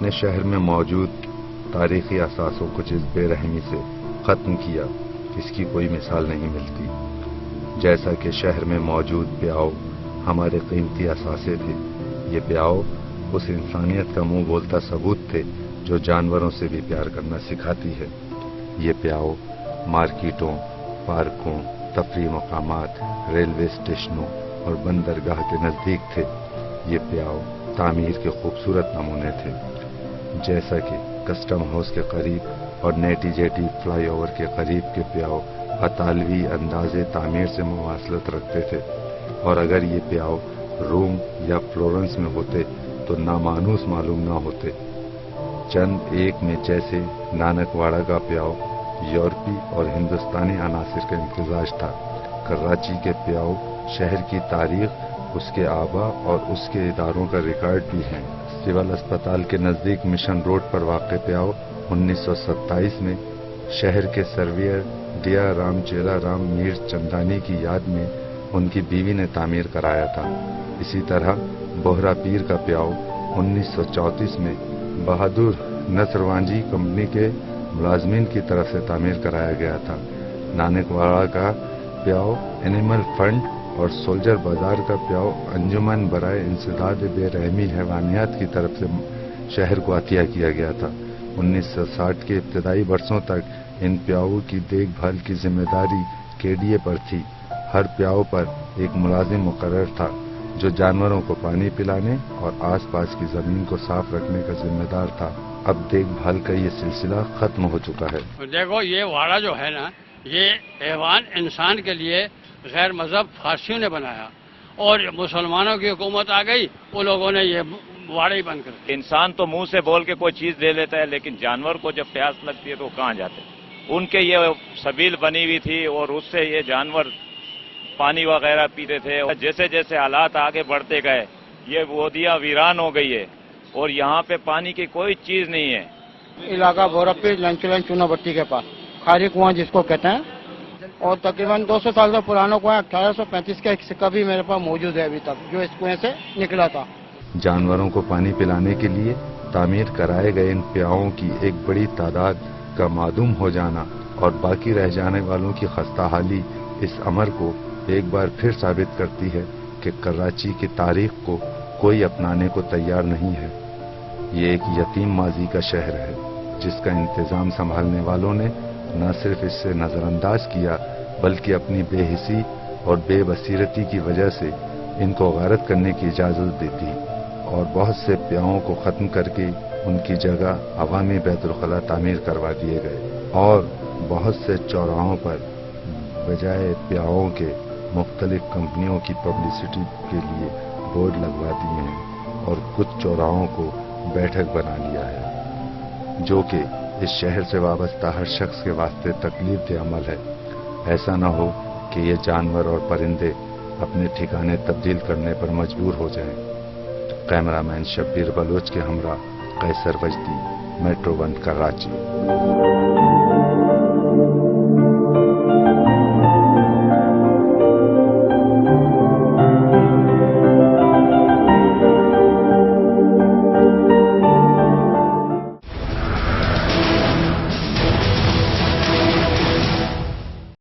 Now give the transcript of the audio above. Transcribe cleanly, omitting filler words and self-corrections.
اپنے شہر میں موجود تاریخی اثاثوں کو جس بے رحمی سے ختم کیا اس کی کوئی مثال نہیں ملتی. جیسا کہ شہر میں موجود پیاؤ ہمارے قیمتی اثاثے تھے، یہ پیاؤ اس انسانیت کا منہ بولتا ثبوت تھے جو جانوروں سے بھی پیار کرنا سکھاتی ہے. یہ پیاؤ مارکیٹوں، پارکوں، تفریح مقامات، ریلوے اسٹیشنوں اور بندرگاہ کے نزدیک تھے. یہ پیاؤ تعمیر کے خوبصورت نمونے تھے، جیسا کہ کسٹم ہاؤس کے قریب اور نیٹی جیٹی فلائی اوور کے قریب کے پیاؤ اطالوی انداز تعمیر سے مماثلت رکھتے تھے، اور اگر یہ پیاؤ روم یا فلورنس میں ہوتے تو نامانوس معلوم نہ ہوتے. چند ایک میں جیسے نانک واڑہ کا پیاؤ یورپی اور ہندوستانی عناصر کا امتزاج تھا. کراچی کے پیاؤ شہر کی تاریخ، اس کے آبا اور اس کے اداروں کا ریکارڈ بھی ہیں. سول اسپتال کے نزدیک مشن روڈ پر واقع پیاؤ 1927 میں شہر کے سرویئر ڈیا رام چیلا رام میر چندانی کی یاد میں ان کی بیوی نے تعمیر کرایا تھا. اسی طرح بہرا پیر کا پیاؤ 1934 میں بہادر نصروانجی کمپنی کے ملازمین کی طرف سے تعمیر کرایا گیا تھا. نانک واڑہ کا پیاؤ اینیمل فنڈ اور سولجر بازار کا پیاؤ انجمن برائے انسداد بے رحمی حیوانیات کی طرف سے شہر کو عطیہ کیا گیا تھا. 1960 کے ابتدائی برسوں تک ان پیاؤں کی دیکھ بھال کی ذمہ داری KDA پر تھی. ہر پیاؤ پر ایک ملازم مقرر تھا جو جانوروں کو پانی پلانے اور آس پاس کی زمین کو صاف رکھنے کا ذمہ دار تھا. اب دیکھ بھال کا یہ سلسلہ ختم ہو چکا ہے. دیکھو یہ واڑہ جو ہے نا، یہ حیوان انسان کے لیے غیر مذہب فارسیوں نے بنایا، اور مسلمانوں کی حکومت آ گئی، وہ لوگوں نے یہ واڑے ہی بند کر دیا. انسان تو منہ سے بول کے کوئی چیز دے لیتا ہے، لیکن جانور کو جب پیاس لگتی ہے تو کہاں جاتے ہیں؟ ان کے یہ سبیل بنی ہوئی تھی اور اس سے یہ جانور پانی وغیرہ پیتے تھے. جیسے جیسے حالات آگے بڑھتے گئے یہ وادیاں ویران ہو گئی ہے اور یہاں پہ پانی کی کوئی چیز نہیں ہے. علاقہ بورپی لنچلن چونا بٹی کے پاس خالی کنواں جس کو کہتے ہیں، اور تقریباً 200 سال کا پرانا کنواں 1835 کا ایک سکہ بھی میرے پاس موجود ہے ابھی تک، جو اس کنویں سے نکلا تھا. جانوروں کو پانی پلانے کے لیے تعمیر کرائے گئے ان پیاؤں کی ایک بڑی تعداد کا معدوم ہو جانا اور باقی رہ جانے والوں کی خستہ حالی اس امر کو ایک بار پھر ثابت کرتی ہے کہ کراچی کی تاریخ کو کوئی اپنانے کو تیار نہیں ہے. یہ ایک یتیم ماضی کا شہر ہے جس کا انتظام سنبھالنے والوں نے نہ صرف اس سے نظر انداز کیا بلکہ اپنی بے حسی اور بے بصیرتی کی وجہ سے ان کو غارت کرنے کی اجازت دی تھی، اور بہت سے پیاؤں کو ختم کر کے ان کی جگہ عوامی بیت الخلاء تعمیر کروا دیے گئے، اور بہت سے چوراہوں پر بجائے پیاؤں کے مختلف کمپنیوں کی پبلسٹی کے لیے بورڈ لگوا دیے ہیں، اور کچھ چوراہوں کو بیٹھک بنا لیا ہے، جو کہ اس شہر سے وابستہ ہر شخص کے واسطے تکلیف دہ عمل ہے. ایسا نہ ہو کہ یہ جانور اور پرندے اپنے ٹھکانے تبدیل کرنے پر مجبور ہو جائیں. کیمرہ مین شبیر بلوچ کے ہمراہ قیصر وجدی، میٹرو 1 کراچی.